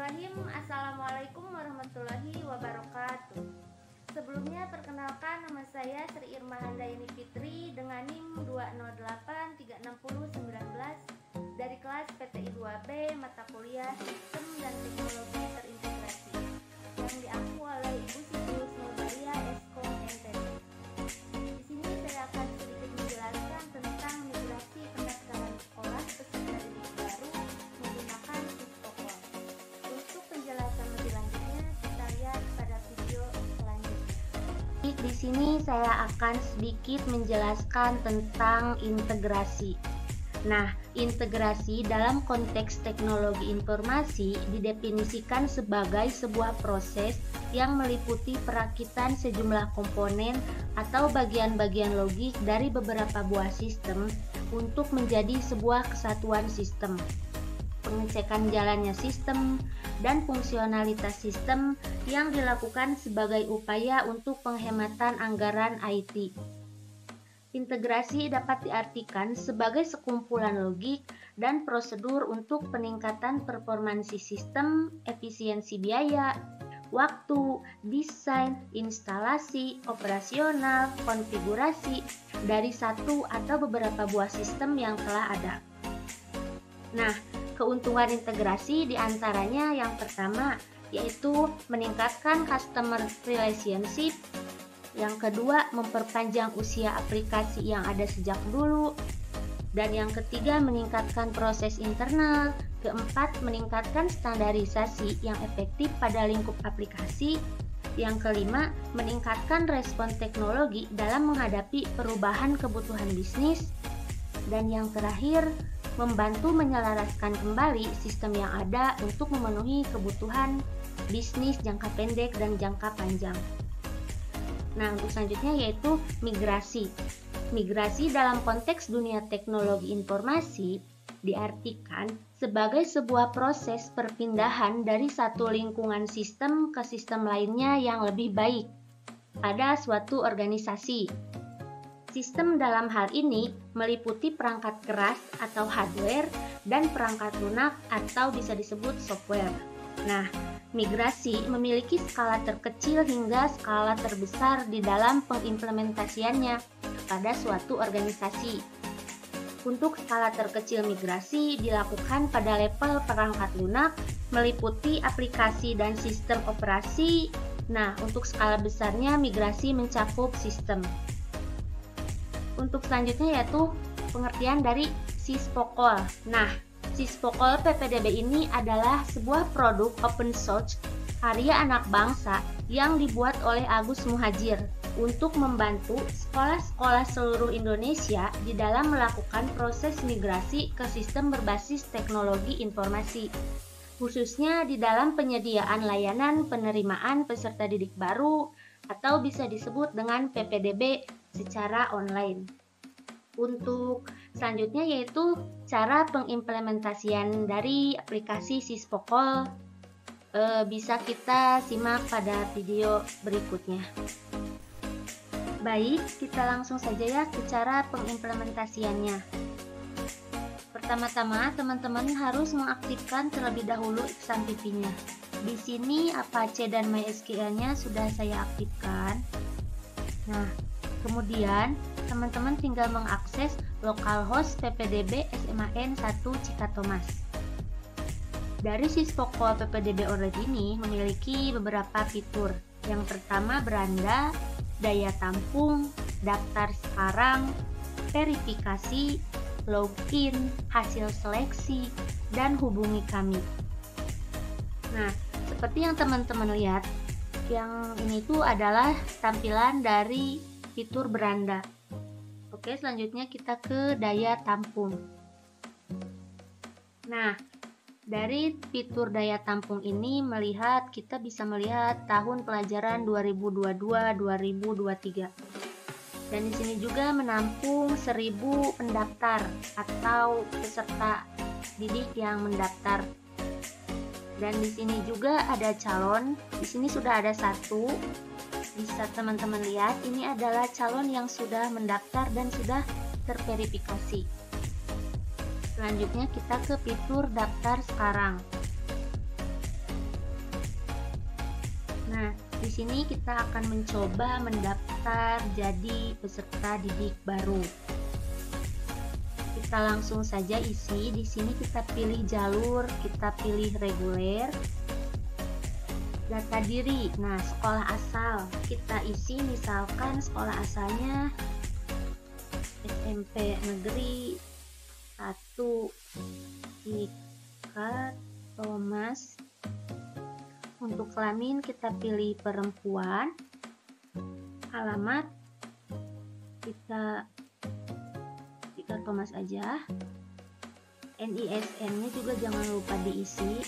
Bismillahirrahmanirrahim. Assalamualaikum warahmatullahi wabarakatuh. Sebelumnya perkenalkan, nama saya Sri Irma Handayani Fitri dengan NIM 208360019 dari kelas PTI 2B mata kuliah Sistem dan Teknologi Terintegrasi yang diaku oleh Ibu Siti Husnulbaria Eskom NTT. Di sini saya akan sedikit menjelaskan tentang migrasi pendaftaran sekolah peserta didik baru menggunakan Sispokol. Untuk penjelasan lebih lanjutnya, kita lihat pada video selanjutnya. Di sini saya akan sedikit menjelaskan tentang integrasi. Nah, integrasi dalam konteks teknologi informasi didefinisikan sebagai sebuah proses yang meliputi perakitan sejumlah komponen atau bagian-bagian logik dari beberapa buah sistem untuk menjadi sebuah kesatuan sistem. Pengecekan jalannya sistem dan fungsionalitas sistem yang dilakukan sebagai upaya untuk penghematan anggaran IT. Integrasi dapat diartikan sebagai sekumpulan logik dan prosedur untuk peningkatan performansi sistem, efisiensi biaya, waktu, desain, instalasi, operasional, konfigurasi dari satu atau beberapa buah sistem yang telah ada. Nah, keuntungan integrasi diantaranya yang pertama yaitu meningkatkan customer relationship. Yang kedua, memperpanjang usia aplikasi yang ada sejak dulu. Dan yang ketiga, meningkatkan proses internal. Keempat, meningkatkan standarisasi yang efektif pada lingkup aplikasi. Yang kelima, meningkatkan respon teknologi dalam menghadapi perubahan kebutuhan bisnis. Dan yang terakhir, membantu menyelaraskan kembali sistem yang ada untuk memenuhi kebutuhan bisnis jangka pendek dan jangka panjang. Nah, untuk selanjutnya yaitu migrasi. Migrasi dalam konteks dunia teknologi informasi diartikan sebagai sebuah proses perpindahan dari satu lingkungan sistem ke sistem lainnya yang lebih baik pada suatu organisasi. Sistem dalam hal ini meliputi perangkat keras atau hardware dan perangkat lunak atau bisa disebut software. Nah, migrasi memiliki skala terkecil hingga skala terbesar di dalam pengimplementasiannya pada suatu organisasi. Untuk skala terkecil migrasi dilakukan pada level perangkat lunak, meliputi aplikasi dan sistem operasi. Nah, untuk skala besarnya migrasi mencakup sistem. Untuk selanjutnya yaitu pengertian dari Sispokol. Nah, Sispokol PPDB ini adalah sebuah produk open source karya anak bangsa yang dibuat oleh Agus Muhajir untuk membantu sekolah-sekolah seluruh Indonesia di dalam melakukan proses migrasi ke sistem berbasis teknologi informasi, khususnya di dalam penyediaan layanan penerimaan peserta didik baru atau bisa disebut dengan PPDB secara online. Untuk selanjutnya yaitu cara pengimplementasian dari aplikasi Sispokol, bisa kita simak pada video berikutnya. Baik, kita langsung saja ya ke cara pengimplementasiannya. Pertama-tama, teman-teman harus mengaktifkan terlebih dahulu XAMPP-nya. Di sini Apache dan MySQL-nya sudah saya aktifkan. Nah, kemudian teman-teman tinggal mengakses localhost ppdb SMAN 1 Cikatomas. Dari Sispokol PPDB Order ini memiliki beberapa fitur. Yang pertama beranda, daya tampung, daftar sekarang, verifikasi, login, hasil seleksi, dan hubungi kami. Nah, seperti yang teman-teman lihat, yang ini tuh adalah tampilan dari fitur beranda. Oke, selanjutnya kita ke daya tampung. Nah, dari fitur daya tampung ini kita bisa melihat tahun pelajaran 2022-2023. Dan di sini juga menampung 1000 pendaftar atau peserta didik yang mendaftar. Dan di sini juga ada calon. Di sini sudah ada satu. Bisa teman-teman lihat, ini adalah calon yang sudah mendaftar dan sudah terverifikasi. Selanjutnya kita ke fitur daftar sekarang. Nah, di sini kita akan mencoba mendaftar jadi peserta didik baru. Kita langsung saja isi. Di sini kita pilih jalur, kita pilih reguler, data diri. Nah, sekolah asal kita isi, misalkan sekolah asalnya SMP Negeri 1 Cika Thomas. Untuk kelamin kita pilih perempuan. Alamat kita Cika Thomas aja. NISN-nya juga jangan lupa diisi.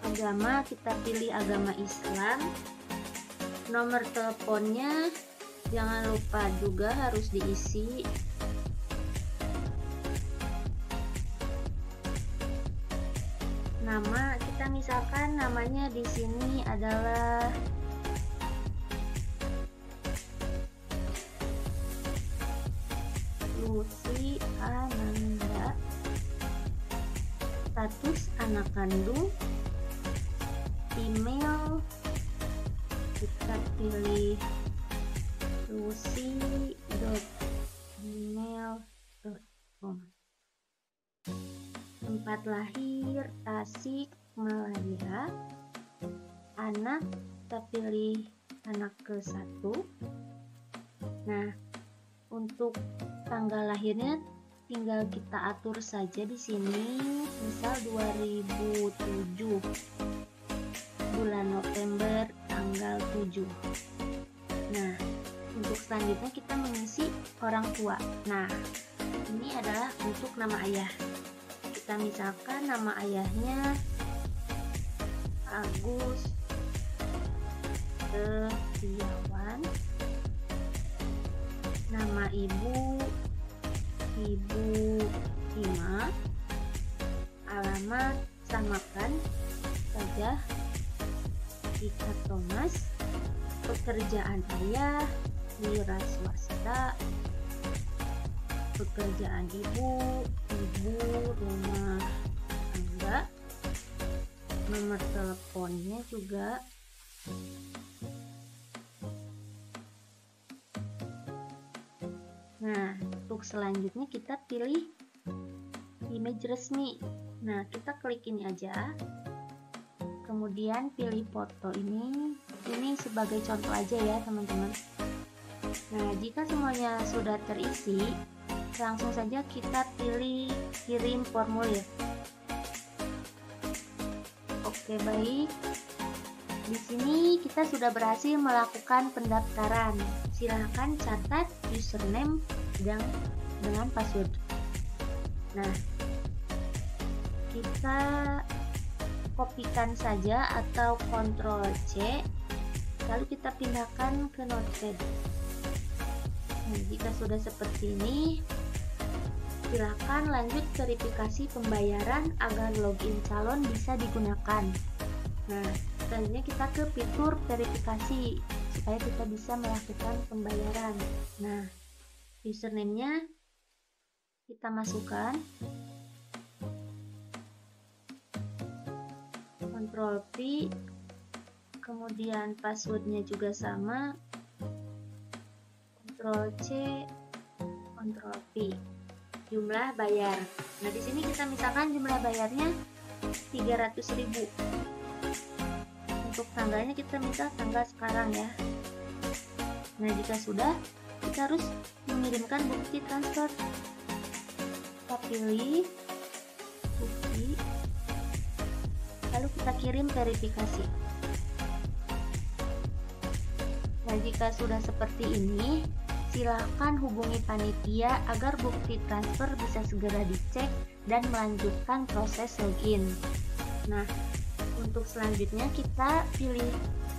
Agama kita pilih agama Islam. Nomor teleponnya jangan lupa juga harus diisi. Nama kita misalkan namanya di sini adalah Lucy Ananda. Status anak kandung. Email kita pilih lucy.gmail.com. Tempat lahir Tasik Malaya. Anak kita pilih anak ke-1. Nah, untuk tanggal lahirnya tinggal kita atur saja di sini, misal 2007, bulan November tanggal 7. Nah, untuk selanjutnya kita mengisi orang tua. Nah, ini adalah untuk nama ayah. Kita misalkan nama ayahnya Agus Setiawan. Nama ibu Ima. Alamat samakan saja Cika Thomas. Pekerjaan ayah wira swasta. Pekerjaan ibu rumah tangga. Nomor teleponnya juga Nah, untuk selanjutnya kita pilih image resmi. Nah, kita klik ini aja. Kemudian pilih foto ini. Ini sebagai contoh aja ya, teman-teman. Nah, jika semuanya sudah terisi, langsung saja kita pilih kirim formulir. Oke, baik. Di sini kita sudah berhasil melakukan pendaftaran. Silahkan catat username dengan password. Nah, kita kopikan saja atau Ctrl C, lalu kita pindahkan ke Notepad. Nah, jika sudah seperti ini, silakan lanjut verifikasi pembayaran agar login calon bisa digunakan. Nah, selanjutnya kita ke fitur verifikasi supaya kita bisa melakukan pembayaran. Nah, username-nya kita masukkan, Ctrl V, kemudian passwordnya juga sama, Ctrl C, Ctrl V. Jumlah bayar. Nah, di sini kita misalkan jumlah bayarnya 300.000. Untuk tanggalnya kita misal tanggal sekarang ya. Nah, jika sudah, kita harus mengirimkan bukti transfer. Kita pilih bukti, lalu kita kirim verifikasi. Nah, jika sudah seperti ini, silakan hubungi panitia agar bukti transfer bisa segera dicek dan melanjutkan proses login. Nah, untuk selanjutnya kita pilih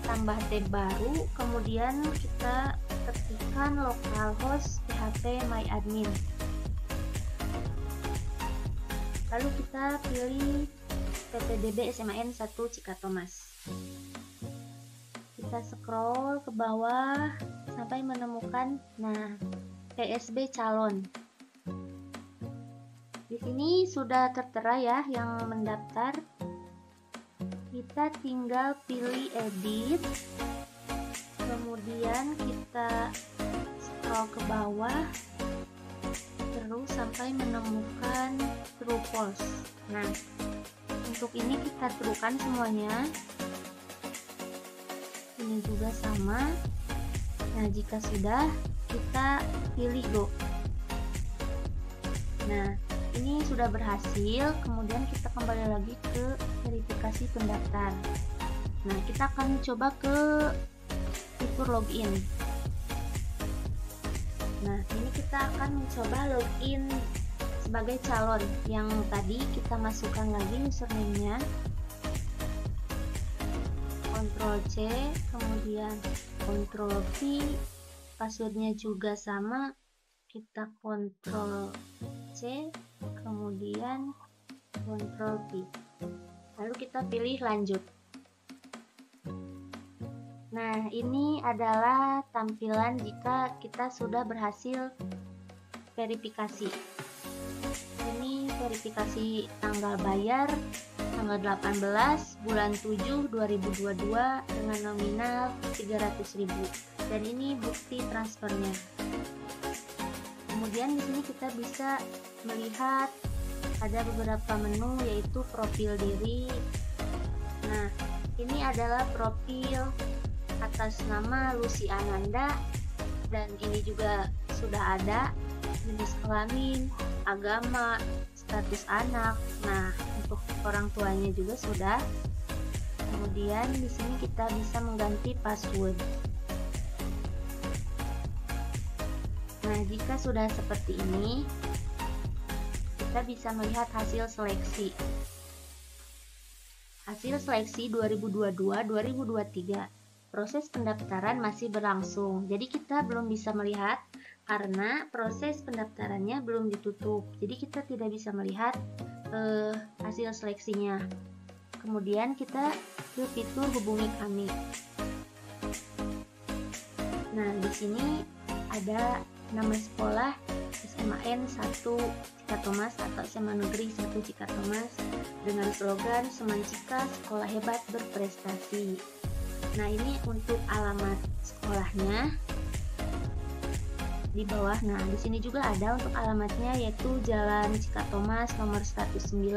tambah tab baru, kemudian kita ketikkan localhost php myadmin. Lalu kita pilih ppdb SMAN 1 Cika Thomas. Kita scroll ke bawah sampai menemukan PSB calon. Ini sudah tertera ya yang mendaftar. Kita tinggal pilih edit, kemudian kita scroll ke bawah terus sampai menemukan true false. Nah, untuk ini kita truekan semuanya. Ini juga sama. Nah, jika sudah, kita pilih go. Nah, ini sudah berhasil. Kemudian kita kembali lagi ke verifikasi pendaftar. Nah, kita akan coba ke fitur login. Nah, ini kita akan mencoba login sebagai calon. Yang tadi kita masukkan lagi username-nya. Ctrl C, kemudian Ctrl V, passwordnya juga sama, kita Ctrl C, kemudian Ctrl V, lalu kita pilih lanjut. Nah, ini adalah tampilan jika kita sudah berhasil verifikasi. Ini verifikasi tanggal bayar tanggal 18 bulan 7 2022 dengan nominal 300.000, dan ini bukti transfernya. Kemudian di sini kita bisa melihat ada beberapa menu, yaitu profil diri. Nah, ini adalah profil atas nama Lucy Ananda, dan ini juga sudah ada jenis kelamin, agama, status anak. Nah, untuk orang tuanya juga sudah. Kemudian di sini kita bisa mengganti password. Nah, jika sudah seperti ini, kita bisa melihat hasil seleksi. Hasil seleksi 2022-2023. Proses pendaftaran masih berlangsung. Jadi kita belum bisa melihat karena proses pendaftarannya belum ditutup. Jadi kita tidak bisa melihat hasil seleksinya. Kemudian kita ke fitur hubungi kami. Nah, di sini ada nama sekolah SMAN 1 Cikatomas atau SMA Negeri 1 Cikatomas dengan slogan Semancika Sekolah Hebat Berprestasi. Nah, ini untuk alamat sekolahnya di bawah. Nah, di sini juga ada untuk alamatnya, yaitu Jalan Cikatomas nomor 109,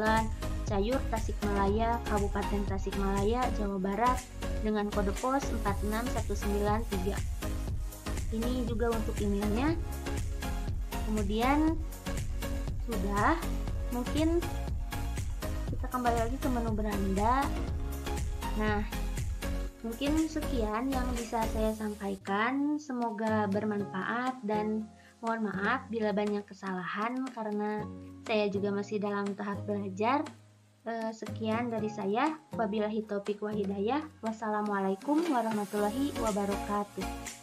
Cayur, Tasikmalaya, Kabupaten Tasikmalaya, Jawa Barat dengan kode pos 46193. Ini juga untuk emailnya. Kemudian sudah, mungkin kita kembali lagi ke menu beranda. Nah, mungkin sekian yang bisa saya sampaikan. Semoga bermanfaat dan mohon maaf bila banyak kesalahan karena saya juga masih dalam tahap belajar. Sekian dari saya. Wabillahi taufik wa hidayah. Wassalamualaikum warahmatullahi wabarakatuh.